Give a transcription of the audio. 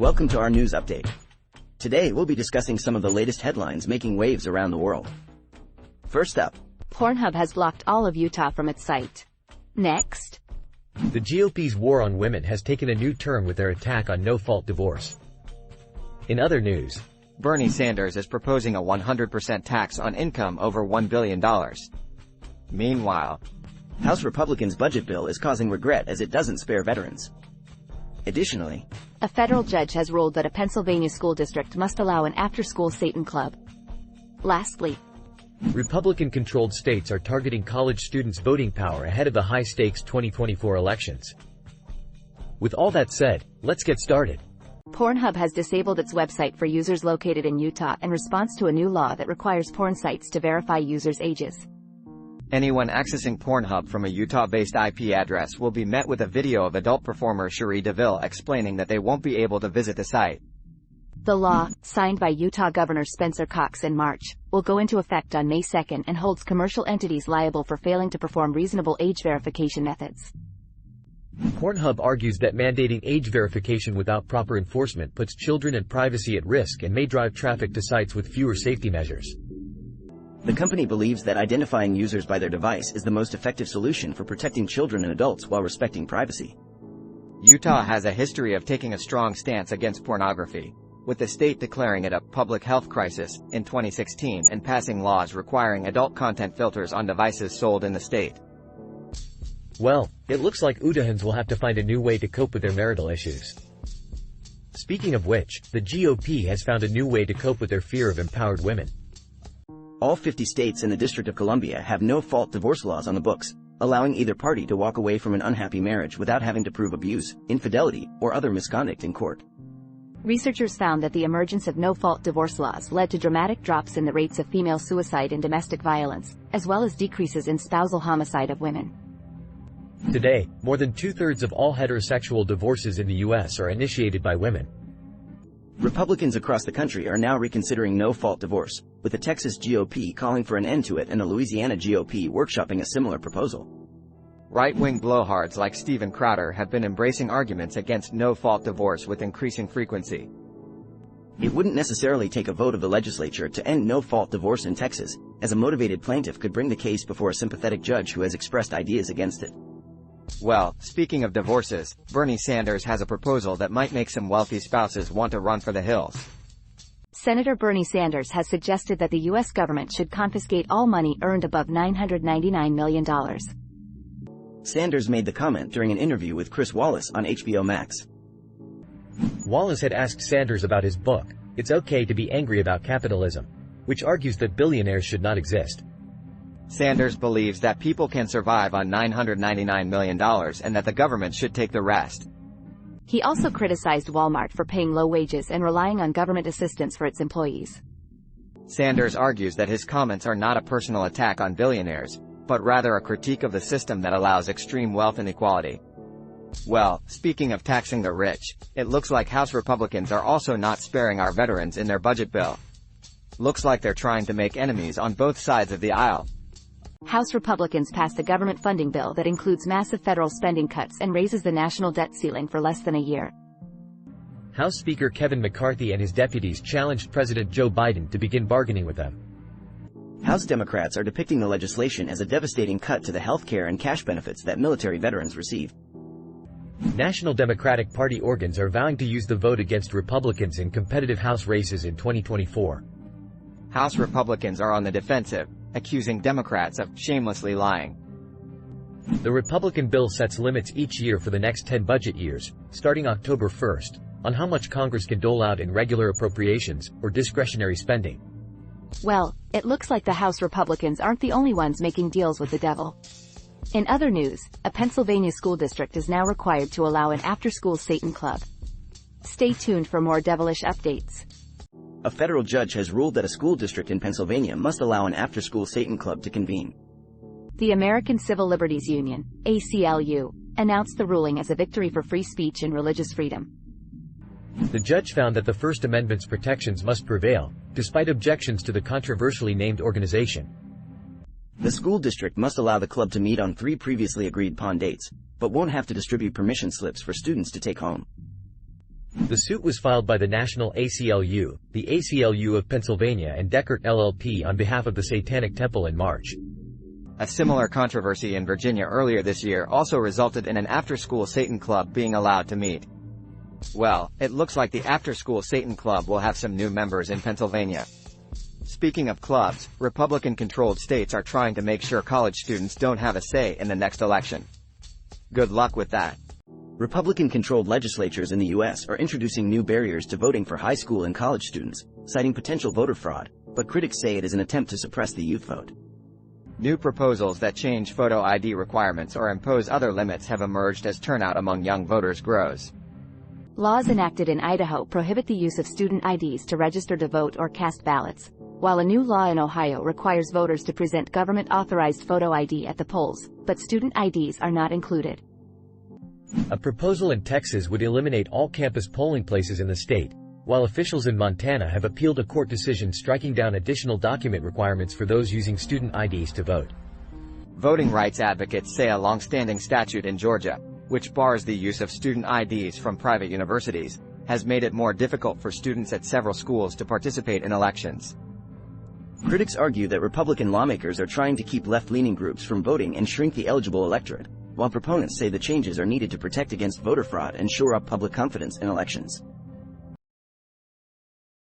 Welcome to our news update. Today we'll be discussing some of the latest headlines making waves around the world. First up, Pornhub has blocked all of Utah from its site. Next, the GOP's war on women has taken a new turn with their attack on no-fault divorce. In other news, Bernie Sanders is proposing a 100% tax on income over $1 billion. Meanwhile, House Republicans' budget bill is causing regret as it doesn't spare veterans. Additionally, a federal judge has ruled that a Pennsylvania school district must allow an after-school Satan club. Lastly, Republican-controlled states are targeting college students' voting power ahead of the high-stakes 2024 elections. With all that said, let's get started. Pornhub has disabled its website for users located in Utah in response to a new law that requires porn sites to verify users' ages. Anyone accessing Pornhub from a Utah-based IP address will be met with a video of adult performer Cherie DeVille explaining that they won't be able to visit the site. The law, signed by Utah Governor Spencer Cox in March, will go into effect on May 2 and holds commercial entities liable for failing to perform reasonable age verification methods. Pornhub argues that mandating age verification without proper enforcement puts children and privacy at risk and may drive traffic to sites with fewer safety measures. The company believes that identifying users by their device is the most effective solution for protecting children and adults while respecting privacy. Utah has a history of taking a strong stance against pornography, with the state declaring it a public health crisis in 2016 and passing laws requiring adult content filters on devices sold in the state. Well, it looks like Utahans will have to find a new way to cope with their marital issues. Speaking of which, the GOP has found a new way to cope with their fear of empowered women. All 50 states and the District of Columbia have no-fault divorce laws on the books, allowing either party to walk away from an unhappy marriage without having to prove abuse, infidelity, or other misconduct in court. Researchers found that the emergence of no-fault divorce laws led to dramatic drops in the rates of female suicide and domestic violence, as well as decreases in spousal homicide of women. Today, more than two-thirds of all heterosexual divorces in the U.S. are initiated by women. Republicans across the country are now reconsidering no-fault divorce, with the Texas GOP calling for an end to it and the Louisiana GOP workshopping a similar proposal. Right-wing blowhards like Steven Crowder have been embracing arguments against no-fault divorce with increasing frequency. It wouldn't necessarily take a vote of the legislature to end no-fault divorce in Texas, as a motivated plaintiff could bring the case before a sympathetic judge who has expressed ideas against it. Well, speaking of divorces, Bernie Sanders has a proposal that might make some wealthy spouses want to run for the hills. Senator Bernie Sanders has suggested that the U.S. government should confiscate all money earned above $999 million. Sanders made the comment during an interview with Chris Wallace on HBO Max. Wallace had asked Sanders about his book, It's Okay to be Angry About Capitalism, which argues that billionaires should not exist. Sanders believes that people can survive on $999 million and that the government should take the rest. He also criticized Walmart for paying low wages and relying on government assistance for its employees. Sanders argues that his comments are not a personal attack on billionaires, but rather a critique of the system that allows extreme wealth inequality. Well, speaking of taxing the rich, it looks like House Republicans are also not sparing our veterans in their budget bill. Looks like they're trying to make enemies on both sides of the aisle. House Republicans passed a government funding bill that includes massive federal spending cuts and raises the national debt ceiling for less than a year. House Speaker Kevin McCarthy and his deputies challenged President Joe Biden to begin bargaining with them. House Democrats are depicting the legislation as a devastating cut to the health care and cash benefits that military veterans receive. National Democratic Party organs are vowing to use the vote against Republicans in competitive House races in 2024. House Republicans are on the defensive, accusing Democrats of shamelessly lying. The Republican bill sets limits each year for the next 10 budget years, starting October 1st, on how much Congress can dole out in regular appropriations or discretionary spending. Well, it looks like the House Republicans aren't the only ones making deals with the devil. In other news, a Pennsylvania school district is now required to allow an after-school Satan club. Stay tuned for more devilish updates. A federal judge has ruled that a school district in Pennsylvania must allow an after-school Satan club to convene. The American Civil Liberties Union, ACLU, announced the ruling as a victory for free speech and religious freedom. The judge found that the First Amendment's protections must prevail, despite objections to the controversially named organization. The school district must allow the club to meet on 3 previously agreed pawn dates, but won't have to distribute permission slips for students to take home. The suit was filed by the National ACLU, the ACLU of Pennsylvania and Deckert LLP on behalf of the Satanic Temple in March. A similar controversy in Virginia earlier this year also resulted in an after-school Satan club being allowed to meet. Well, it looks like the after-school Satan club will have some new members in Pennsylvania. Speaking of clubs, Republican-controlled states are trying to make sure college students don't have a say in the next election. Good luck with that. Republican-controlled legislatures in the U.S. are introducing new barriers to voting for high school and college students, citing potential voter fraud, but critics say it is an attempt to suppress the youth vote. New proposals that change photo ID requirements or impose other limits have emerged as turnout among young voters grows. Laws enacted in Idaho prohibit the use of student IDs to register to vote or cast ballots, while a new law in Ohio requires voters to present government-authorized photo ID at the polls, but student IDs are not included. A proposal in Texas would eliminate all campus polling places in the state, while officials in Montana have appealed a court decision striking down additional document requirements for those using student IDs to vote. Voting rights advocates say a long-standing statute in Georgia, which bars the use of student IDs from private universities, has made it more difficult for students at several schools to participate in elections. Critics argue that Republican lawmakers are trying to keep left-leaning groups from voting and shrink the eligible electorate, while proponents say the changes are needed to protect against voter fraud and shore up public confidence in elections.